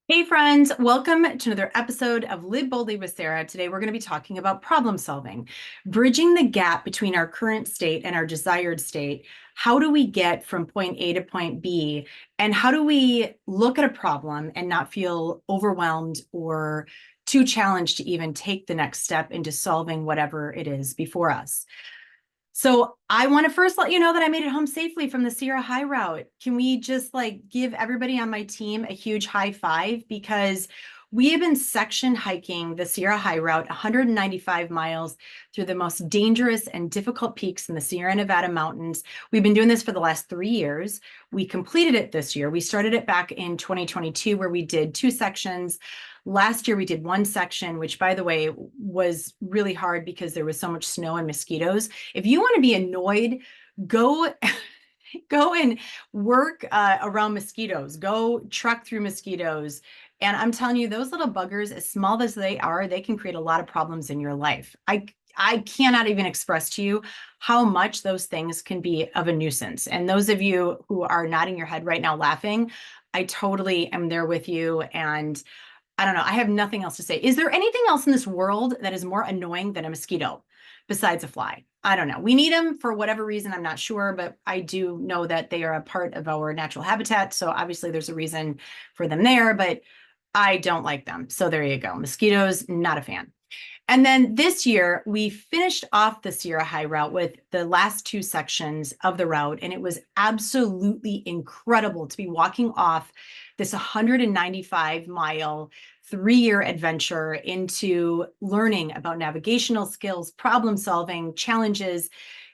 Hey friends, welcome to another episode of Live Boldly with Sarah. Today we're going to be talking about problem solving, bridging the gap between our current state and our desired state. How do we get from point A to point B? And how do we look at a problem and not feel overwhelmed or too challenged to even take the next step into solving whatever it is before us? So I want to first let you know that I made it home safely from the Sierra High route. Can we just give everybody on my team a huge high five? Because we have been section hiking the Sierra High route 195 miles through the most dangerous and difficult peaks in the Sierra Nevada mountains. We've been doing this for the last 3 years. We completed it this year. We started it back in 2022 where we did 2 sections. Last year, we did 1 section, which, by the way, was really hard because there was so much snow and mosquitoes. If you want to be annoyed, go go and work around mosquitoes. Go truck through mosquitoes. And I'm telling you, those little buggers, as small as they are, they can create a lot of problems in your life. I cannot even express to you how much those things can be of a nuisance. And those of you who are nodding your head right now laughing, I totally am there with you. And I don't know. I have nothing else to say. Is there anything else in this world that is more annoying than a mosquito besides a fly? I don't know. We need them for whatever reason. I'm not sure, but I do know that they are a part of our natural habitat. So obviously there's a reason for them there, but I don't like them. So there you go. Mosquitoes, not a fan. And then this year, we finished off the Sierra High route with the last 2 sections of the route. And it was absolutely incredible to be walking off this 195-mile 3-year adventure into learning about navigational skills, problem solving, challenges,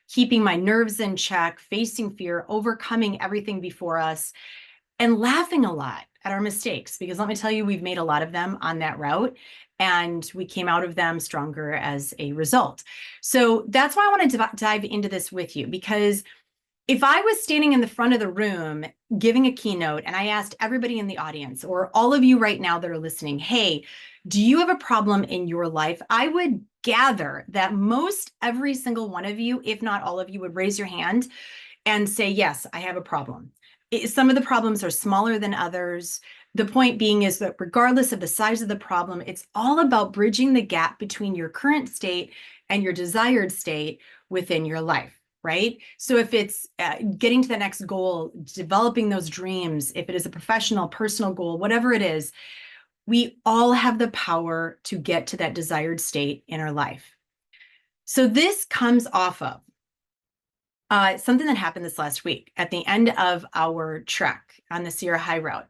keeping my nerves in check, facing fear, overcoming everything before us, and laughing a lot at our mistakes. Because let me tell you, we've made a lot of them on that route. And we came out of them stronger as a result. So that's why I want to dive into this with you, because if I was standing in the front of the room giving a keynote and I asked everybody in the audience or all of you right now that are listening, hey, do you have a problem in your life? I would gather that most every single one of you, if not all of you, would raise your hand and say, yes, I have a problem. Some of the problems are smaller than others. The point being is that regardless of the size of the problem, it's all about bridging the gap between your current state and your desired state within your life, right? So if it's getting to the next goal, developing those dreams, if it is a professional, personal goal, whatever it is, we all have the power to get to that desired state in our life. So this comes off of something that happened this last week at the end of our trek on the Sierra High route.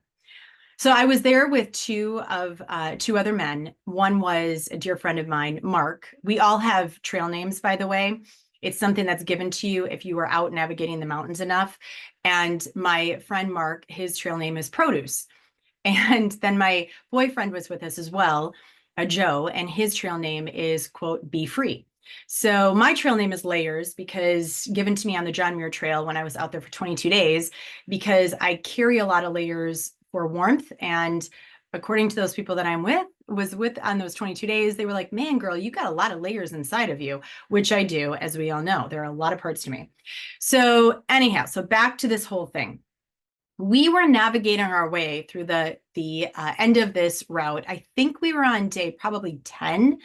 So I was there with two other men. One was a dear friend of mine, Mark. We all have trail names, by the way. It's something that's given to you if you are out navigating the mountains enough. And my friend Mark, his trail name is Produce. And then my boyfriend was with us as well, Joe, and his trail name is, quote, Be Free. So my trail name is Layers because given to me on the John Muir Trail when I was out there for 22 days, because I carry a lot of layers for warmth. And according to those people that I'm was with on those 22 days, they were like, man, girl, you got a lot of layers inside of you, which I do, as we all know. There are a lot of parts to me. So anyhow, so back to this whole thing. We were navigating our way through the end of this route. I think we were on day probably 10.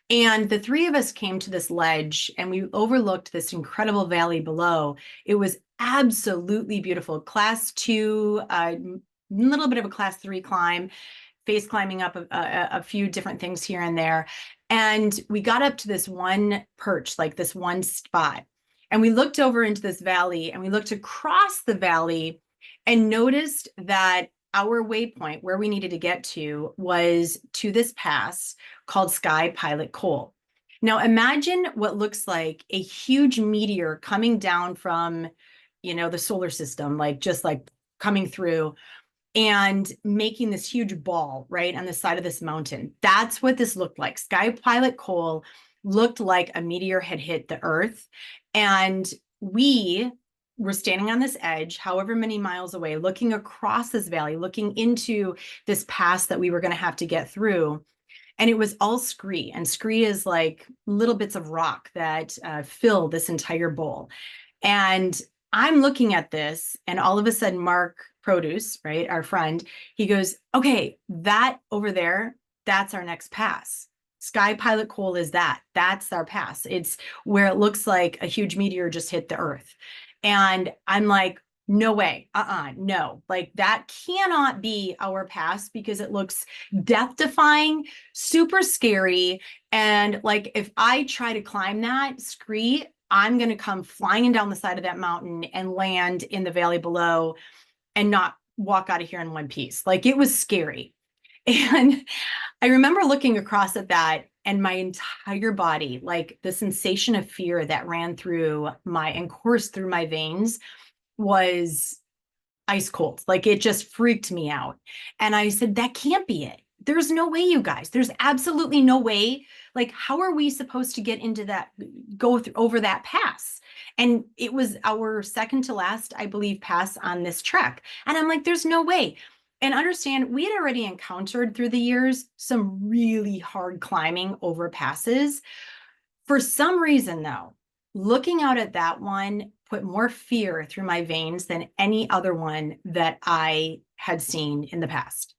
And the three of us came to this ledge and we overlooked this incredible valley below. It was absolutely beautiful. Class 2, a little bit of a class 3 climb, face climbing up a few different things here and there. And we got up to this one perch, like this one spot. And we looked over into this valley and we looked across the valley and noticed that our waypoint where we needed to get to was to this pass called Sky Pilot Col. Now imagine what looks like a huge meteor coming down from, the solar system, just coming through and making this huge ball right on the side of this mountain. That's what this looked like. Sky Pilot Col looked like a meteor had hit the earth. And we were standing on this edge, however many miles away, looking across this valley, looking into this pass that we were going to have to get through. And it was all scree. And scree is like little bits of rock that fill this entire bowl. And I'm looking at this, and all of a sudden, Mark Produce, right? Our friend, he goes, okay, that over there, that's our next pass. Sky Pilot Coal is that. That's our pass. It's where it looks like a huge meteor just hit the earth. And I'm like, no way. No. Like that cannot be our pass because it looks death defying, super scary. And like if I try to climb that scree, I'm going to come flying down the side of that mountain and land in the valley below and not walk out of here in one piece. Like it was scary. And I remember looking across at that and my entire body, like the sensation of fear that ran through and coursed through my veins was ice cold. Like it just freaked me out. And I said, that can't be it. There's no way, you guys. There's absolutely no way. Like, how are we supposed to get into that, over that pass? And it was our second to last, I believe, pass on this trek. And I'm like, there's no way. And understand, we had already encountered through the years some really hard climbing over passes. For some reason, though, looking out at that one put more fear through my veins than any other one that I had seen in the past.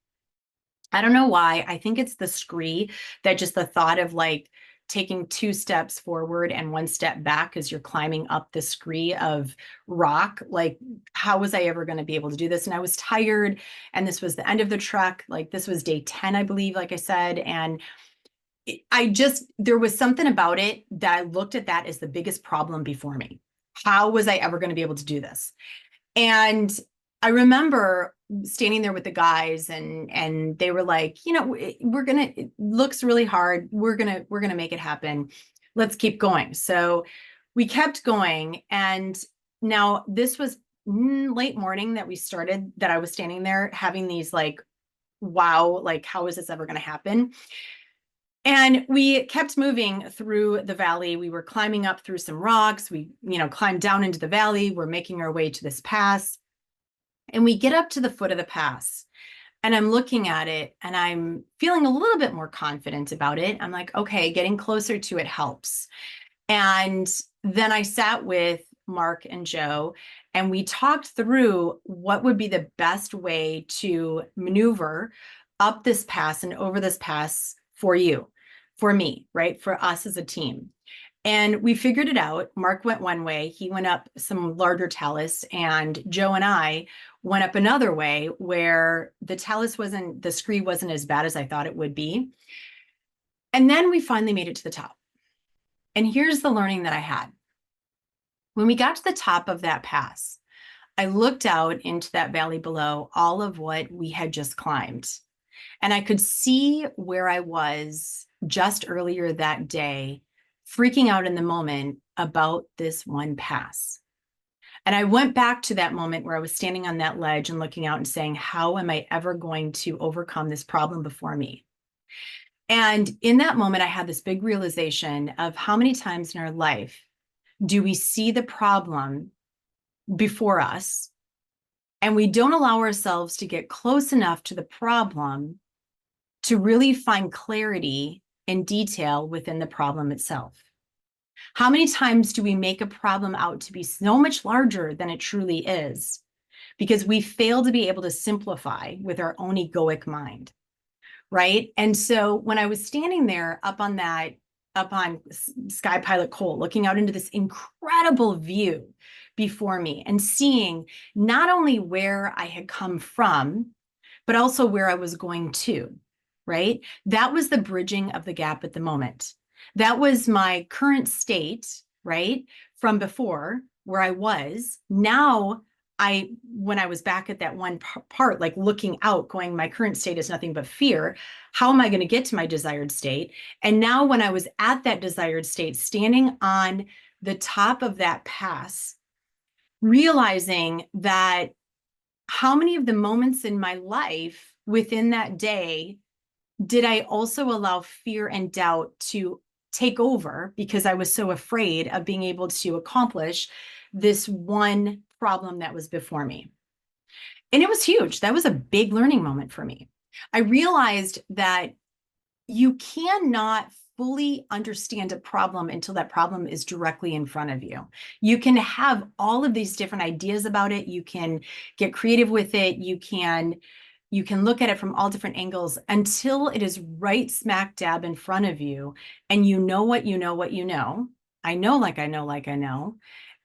I don't know why. I think it's the scree, that just the thought of like taking 2 steps forward and 1 step back as you're climbing up the scree of rock. Like, how was I ever going to be able to do this? And I was tired, and this was the end of the trek. Like, this was day 10, I believe, like I said. And there was something about it that I looked at that as the biggest problem before me. How was I ever going to be able to do this? And I remember standing there with the guys, and they were like, it looks really hard. We're gonna make it happen. Let's keep going. So we kept going. And now this was late morning that we started, that I was standing there having these like, wow, like, how is this ever going to happen? And we kept moving through the valley. We were climbing up through some rocks. We, climbed down into the valley. We're making our way to this pass. And we get up to the foot of the pass. And I'm looking at it and I'm feeling a little bit more confident about it. I'm like, okay, getting closer to it helps. And then I sat with Mark and Joe, and we talked through what would be the best way to maneuver up this pass and over this pass for you, for me, right? For us as a team. And we figured it out. Mark went one way. He went up some larger talus, and Joe and I went up another way where the scree wasn't as bad as I thought it would be. And then we finally made it to the top. And here's the learning that I had. When we got to the top of that pass, I looked out into that valley below, all of what we had just climbed. And I could see where I was just earlier that day, freaking out in the moment about this one pass. And I went back to that moment where I was standing on that ledge and looking out and saying, how am I ever going to overcome this problem before me? And in that moment, I had this big realization of how many times in our life do we see the problem before us, and we don't allow ourselves to get close enough to the problem to really find clarity and detail within the problem itself. How many times do we make a problem out to be so much larger than it truly is because we fail to be able to simplify with our own egoic mind, right? And so when I was standing there up on Sky Pilot Coal, looking out into this incredible view before me and seeing not only where I had come from, but also where I was going to, right? That was the bridging of the gap at the moment. That was my current state, right? From before, where I was. Now, when I was back at that one part, like looking out, going, my current state is nothing but fear. How am I going to get to my desired state? And now when I was at that desired state, standing on the top of that pass, realizing that how many of the moments in my life within that day did I also allow fear and doubt to take over because I was so afraid of being able to accomplish this one problem that was before me. And it was huge. That was a big learning moment for me. I realized that you cannot fully understand a problem until that problem is directly in front of you. You can have all of these different ideas about it. You can get creative with it. You can look at it from all different angles until it is right smack dab in front of you. And you know what you know, what you know. I know, like I know, like I know.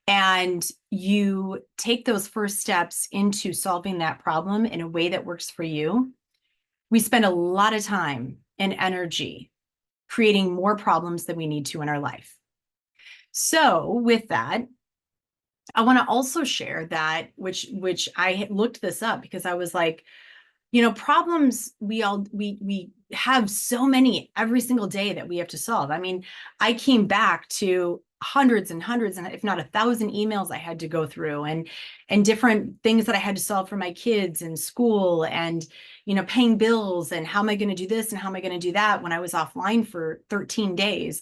And you take those first steps into solving that problem in a way that works for you. We spend a lot of time and energy creating more problems than we need to in our life. So with that, I want to also share that, which I looked this up because I was like, problems, we have so many every single day that we have to solve. I mean, I came back to hundreds and hundreds, and if not 1,000 emails I had to go through, and different things that I had to solve for my kids in school, and paying bills, and how am I going to do this and how am I going to do that when I was offline for 13 days.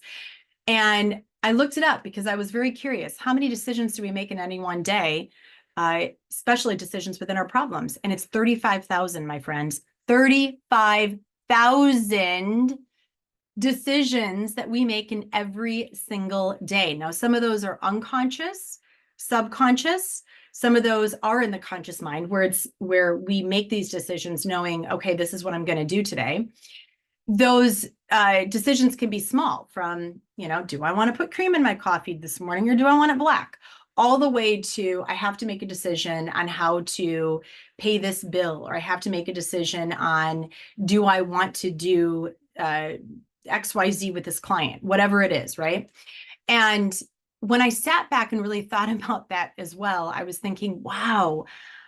And I looked it up because I was very curious. How many decisions do we make in any one day? Especially decisions within our problems. And it's 35,000, my friends, 35,000 decisions that we make in every single day. Now, some of those are unconscious, subconscious. Some of those are in the conscious mind where we make these decisions knowing, okay, this is what I'm going to do today. Those decisions can be small from, do I want to put cream in my coffee this morning or do I want it black? All the way to, I have to make a decision on how to pay this bill, or I have to make a decision on, do I want to do XYZ with this client, whatever it is, right? And when I sat back and really thought about that as well, I was thinking, wow,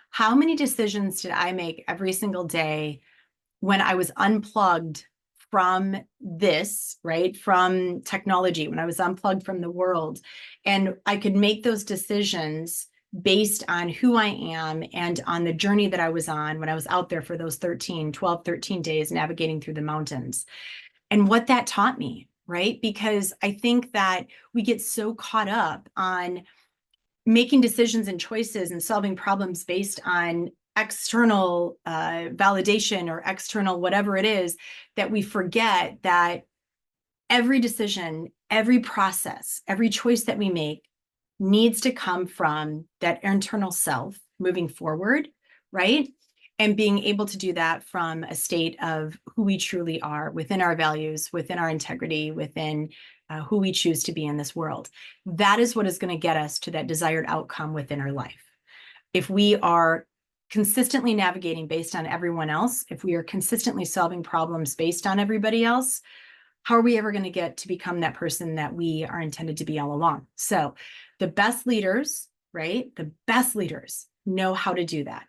how many decisions did I make every single day when I was unplugged from this, right? From technology, when I was unplugged from the world, and I could make those decisions based on who I am and on the journey that I was on when I was out there for those 12, 13 days navigating through the mountains. And what that taught me, right? Because I think that we get so caught up on making decisions and choices and solving problems based on external validation or external whatever it is, that we forget that every decision, every process, every choice that we make needs to come from that internal self moving forward, right? And being able to do that from a state of who we truly are, within our values, within our integrity, within who we choose to be in this world. That is what is going to get us to that desired outcome within our life. If we are consistently navigating based on everyone else, if we are consistently solving problems based on everybody else, how are we ever going to get to become that person that we are intended to be all along? So the best leaders, right? The best leaders know how to do that.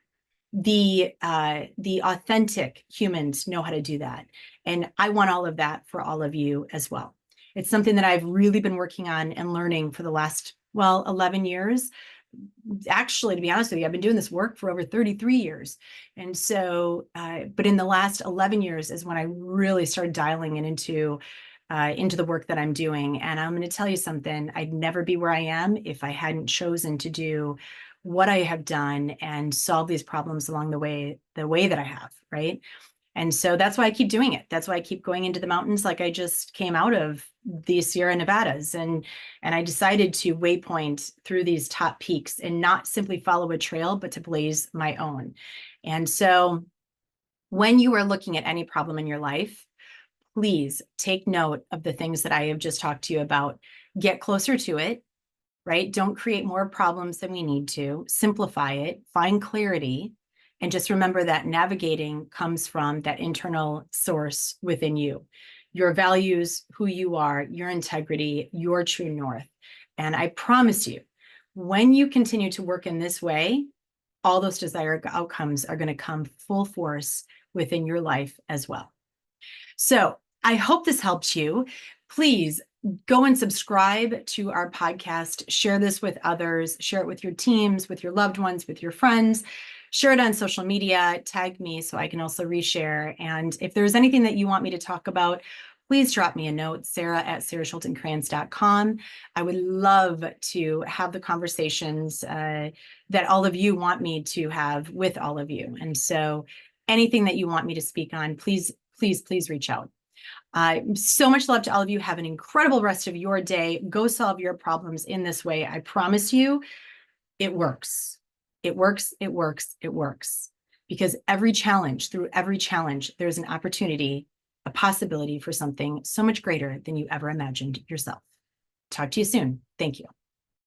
The authentic humans know how to do that. And I want all of that for all of you as well. It's something that I've really been working on and learning for the last, 11 years. Actually, to be honest with you, I've been doing this work for over 33 years. And so, but in the last 11 years is when I really started dialing into the work that I'm doing. And I'm going to tell you something, I'd never be where I am if I hadn't chosen to do what I have done and solve these problems along the way that I have, right? And so that's why I keep doing it. That's why I keep going into the mountains. Like I just came out of the Sierra Nevadas, and I decided to waypoint through these top peaks and not simply follow a trail, but to blaze my own. And so when you are looking at any problem in your life, please take note of the things that I have just talked to you about. Get closer to it, right? Don't create more problems than we need to. Simplify it, find clarity, and just remember that navigating comes from that internal source within you. Your values, who you are, your integrity, your true north. And I promise you, when you continue to work in this way, all those desired outcomes are going to come full force within your life as well. So I hope this helped you. Please go and subscribe to our podcast. Share this with others. Share it with your teams, with your loved ones, with your friends. Share it on social media. Tag me so I can also reshare. And if there's anything that you want me to talk about, please drop me a note, Sara@sarahschultencrans.com. I would love to have the conversations that all of you want me to have with all of you. And so anything that you want me to speak on, please, please, please reach out. So much love to all of you. Have an incredible rest of your day. Go solve your problems in this way. I promise you, it works. It works. It works. It works. Because through every challenge, there's an opportunity, a possibility for something so much greater than you ever imagined yourself. Talk to you soon. Thank you.